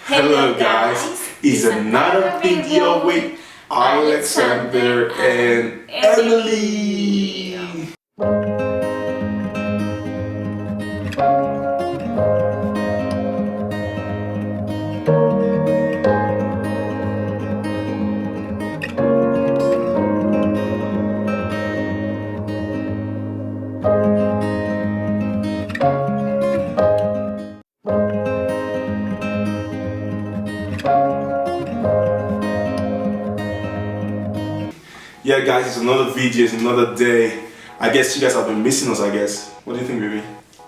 Hello guys, it's another video with Alexander and Emily. Yeah guys, it's another video, it's another day. I guess you guys have been missing us, I guess. What do you think, baby?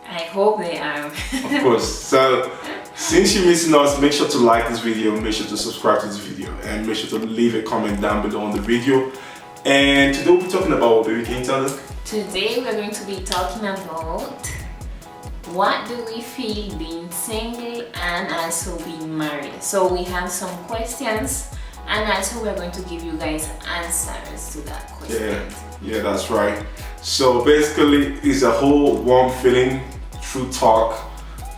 I hope they are. Of course. So, since you're missing us, make sure to like this video, make sure to subscribe to this video, and make sure to leave a comment down below on the video. And today we'll be talking about what, baby? Can you tell us? Today we're going to be talking about what do we feel being single and also being married. So we have some questions and also we're going to give you guys answers to that question. Yeah, that's right. So basically it's a whole warm feeling, true talk,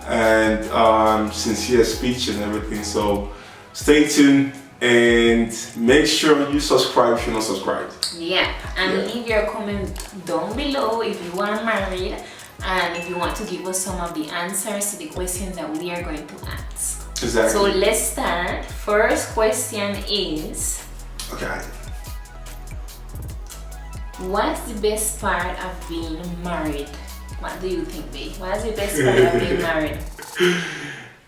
and sincere speech and everything. So stay tuned and make sure you subscribe if you're not subscribed. Yeah, and leave your comment down below if you are married and if you want to give us some of the answers to the questions that we are going to ask. Exactly. So let's start. First question is, okay, what's the best part of being married? What do you think, babe? What's the best part of being married?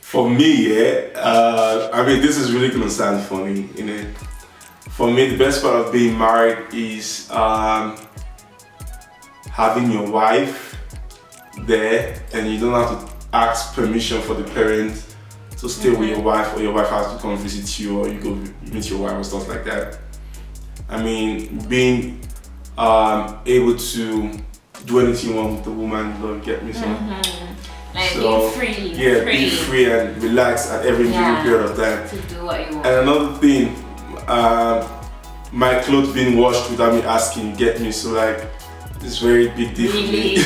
For me, I mean, this is really gonna sound funny, you know. For me, the best part of being married is having your wife there, and you don't have to ask permission for the parents to stay with your wife, or your wife has to come visit you, or you go meet your wife or stuff like that. I mean, being able to do anything you want with the woman, you don't get me? So, like so, being free. Yeah, be free and relax at every given period of time. To do what you want. And another thing, my clothes being washed without me asking, you get me? So like, it's very big deal for me.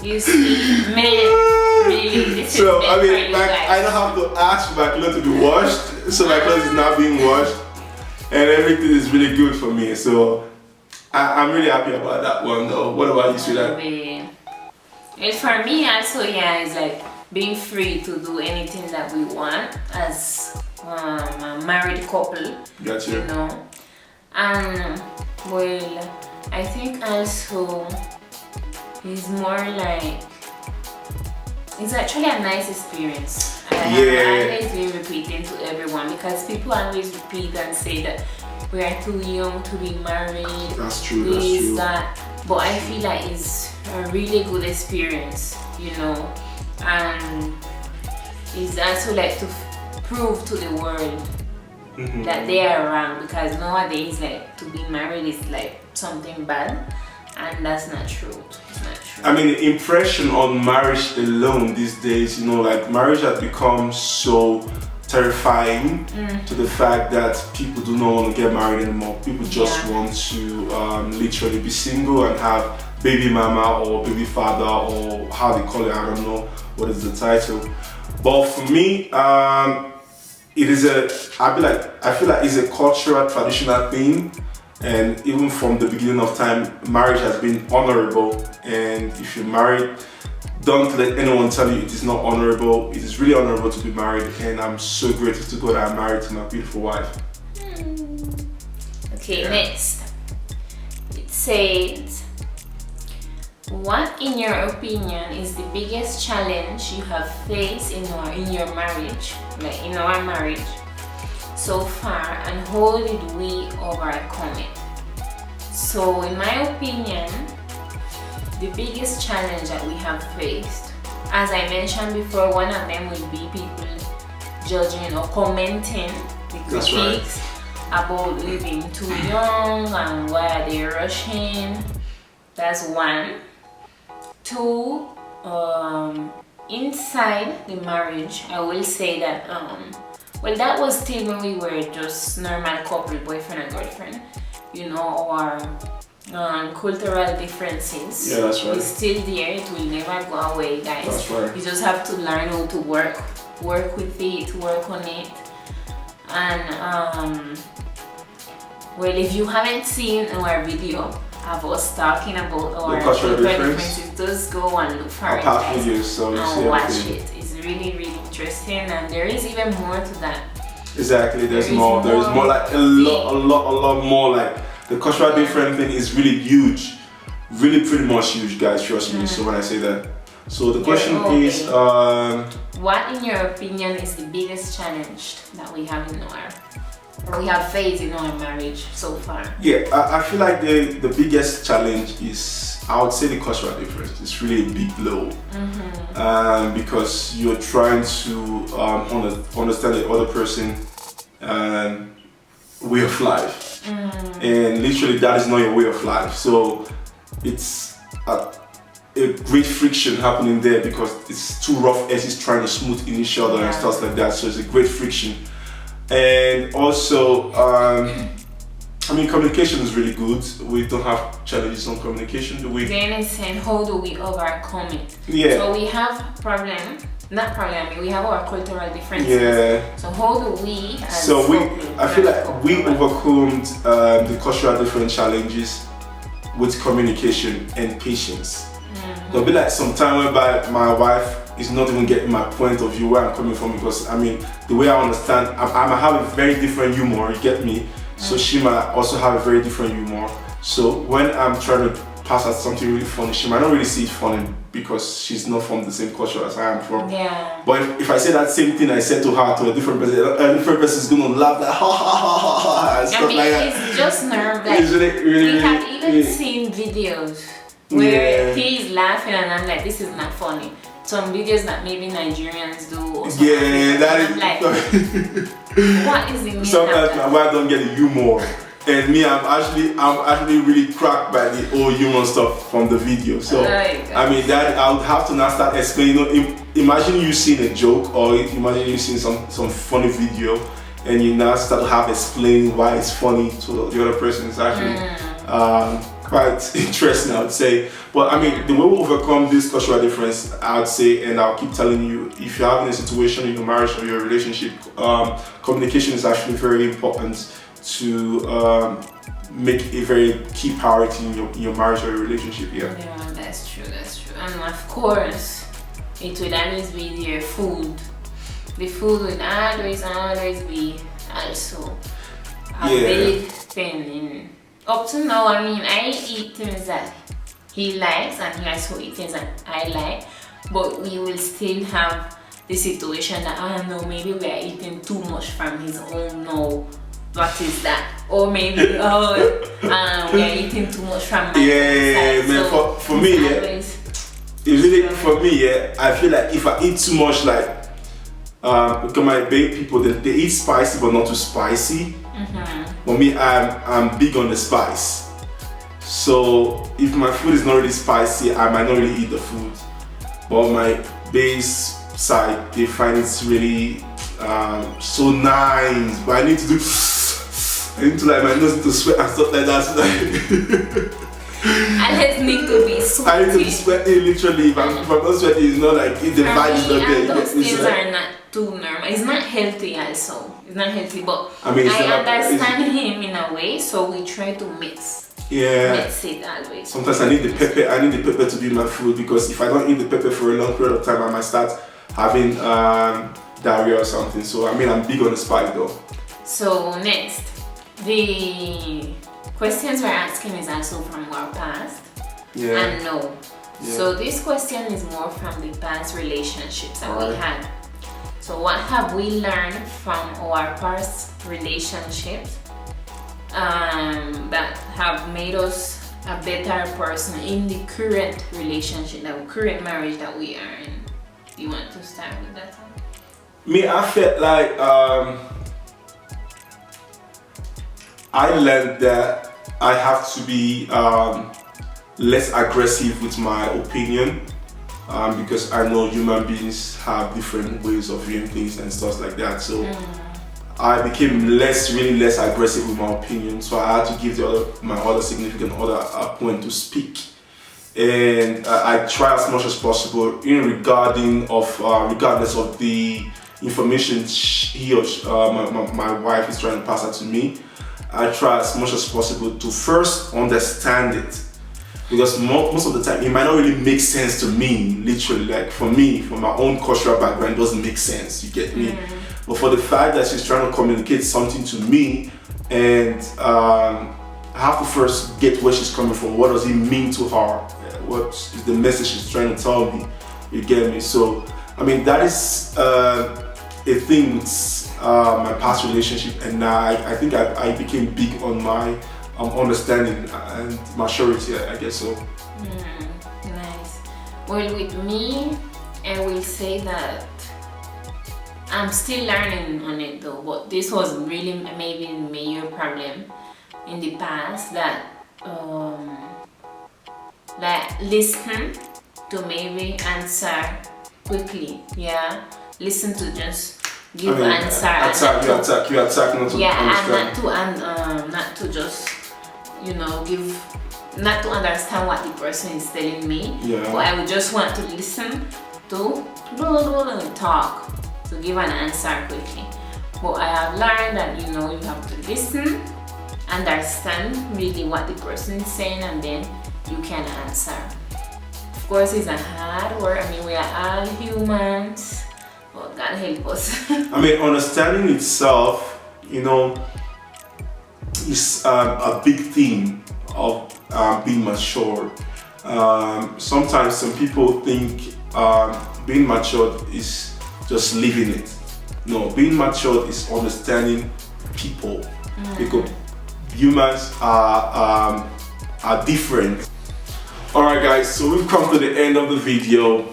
You see, man, really, this so is I mean, for like, I don't have to ask for my clothes to be washed, so my clothes is now being washed, and everything is really good for me. So I'm really happy about that one, though. What about you, sweetheart? Well, for me also, yeah, it's like being free to do anything that we want as a married couple. Gotcha. You know, and well, I think also it's more like it's actually a nice experience. I always been repeating to everyone because people always repeat and say that we are too young to be married. That's true. That's true. But I feel like it's a really good experience, you know, and it's also like to prove to the world that they are around, because nowadays like to be married is like something bad, and that's not true. It's not true. I mean, the impression on marriage alone these days, you know, like marriage has become so terrifying to the fact that people do not want to get married anymore. People just want to literally be single and have baby mama or baby father, or how they call it, I don't know what is the title. But for me, it is I feel like it's a cultural, traditional thing. And even from the beginning of time, marriage has been honorable. And if you're married, don't let anyone tell you it is not honorable. It is really honorable to be married, and I'm so grateful to God that I'm married to my beautiful wife. Okay, next. It says, what in your opinion is the biggest challenge you have faced in your marriage, like in our marriage so far, and how did we overcome it? So in my opinion, the biggest challenge that we have faced, as I mentioned before, one of them will be people judging or commenting the critiques about living too young and why are they rushing. That's one. Two, inside the marriage, I will say that well, that was still when we were just normal couple, boyfriend and girlfriend, you know, or cultural differences. Yeah, that's right. It's still there. It will never go away, guys. That's right. You just have to learn how to work with it, work on it. And well, if you haven't seen our video of us talking about our cultural differences, just go and look for it, past guys, videos, so and watch it. It's really, really interesting, and there is even more to that. Exactly, there's more like a lot more. Like the cultural different thing is really huge, really pretty much huge, guys, trust me. So when I say that, so the question is what in your opinion is the biggest challenge that we have faced in our marriage so far? Yeah, I feel like the biggest challenge is, I would say, the cultural difference. It's really a big blow. Because you're trying to understand the other person way of life, and literally that is not your way of life. So it's a great friction happening there because it's two rough edges trying to smooth in each other and stuff like that. So it's a great friction. And also, I mean, communication is really good. We don't have challenges on communication, do we? Then it's saying, how do we overcome it? Yeah. So we have we have our cultural differences. Yeah. So how do we? I feel like we overcome the cultural different challenges with communication and patience. There'll be like some time whereby my wife is not even getting my point of view, where I'm coming from, because I mean, the way I understand, I might have a very different humor, you get me? So she might also have a very different humor. So when I'm trying to pass out something really funny, she might not really see it funny because she's not from the same culture as I am from. Yeah. But if I say that same thing I said to her to a different person is gonna laugh like ha ha ha ha ha and stuff like that. It's just nerve. Like, It's really, we have even seen videos where he's laughing and I'm like, this is not funny. Some videos that maybe Nigerians do or something. Yeah, that is like, what is the meaning? Sometimes my wife don't get the humor, and me, I'm actually really cracked by the old humor stuff from the video. So I mean, that I would have to now start explaining. You know, imagine you seeing a joke, or imagine you seeing some funny video, and you now start to have explaining why it's funny to the other person. Is actually quite interesting, I would say. But I mean, the way we overcome this cultural difference, I would say, and I'll keep telling you, if you're having a situation in your marriage or your relationship, communication is actually very important to make a very key priority in your marriage or your relationship. Yeah, that's true. And of course, it will always be their food. The food will always be also a big thing. Up to now, I mean, I eat things that he likes and he also eats things that I like, but we will still have the situation that, I don't know, maybe we are eating too much from his own, no, what is that? Or maybe, we are eating too much from my side. Man, so for me, for me, I feel like if I eat too much, like, because my babe people, they eat spicy but not too spicy. For me, I'm big on the spice. So if my food is not really spicy, I might not really eat the food. But my base side, they find it's really so nice. But I need to like my nose to sweat and stuff like that. I just need to be sweaty. I need to be sweaty literally. If I'm not sweaty, it's not like the vibe is not there. Those things are not too normal. It's not healthy also. It's not healthy, but I mean, I understand him in a way, so we try to mix. Mix it always. Sometimes I need the pepper. I need the pepper to be in my food, because if I don't eat the pepper for a long period of time, I might start having diarrhea or something. So I mean, I'm big on the spice though. So next, the questions we're asking is also from our past. And no. So this question is more from the past relationships that we had. So what have we learned from our past relationships that have made us a better person in the current relationship, the current marriage that we are in? Do you want to start with that one? Me, I felt like I learned that I have to be less aggressive with my opinion. Because I know human beings have different ways of viewing things and stuff like that. So I became really less aggressive with my opinion. So I had to give my other significant other a point to speak. And I try as much as possible regardless of the information my wife is trying to pass out to me. I try as much as possible to first understand it, because most of the time it might not really make sense to me, literally. Like for me, from my own cultural background, it doesn't make sense, you get me? But for the fact that she's trying to communicate something to me, and I have to first get where she's coming from. What does it mean to her? What is the message she's trying to tell me? You get me? So, I mean, that is a thing with my past relationship, and I think I became big on my understanding and maturity, I guess so. Nice. Well, with me, I will say that I'm still learning on it though, but this was really maybe a major problem in the past, that like listen to maybe answer quickly, yeah. Listen to just give answer. You attack, not to understand. And not to just not to understand what the person is telling me. Yeah. But I would just want to listen to talk, to give an answer quickly. But I have learned that you have to listen, understand really what the person is saying, and then you can answer. Of course, it's a hard work. I mean, we are all humans, but God help us. I mean, understanding itself, is a big theme of being mature. Sometimes some people think being matured is just living it. No, being matured is understanding people, because humans are different. Alright guys, so we've come to the end of the video,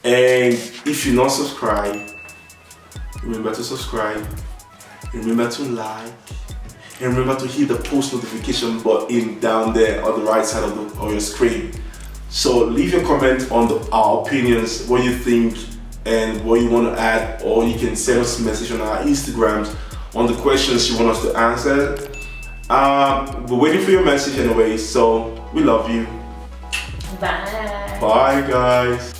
and if you're not subscribed, remember to subscribe, remember to like, and remember to hit the post notification button down there on the right side of your screen. So leave your comment on our opinions, what you think and what you want to add, or you can send us a message on our Instagrams on the questions you want us to answer. We're waiting for your message anyway, so we love you. Bye. Bye guys.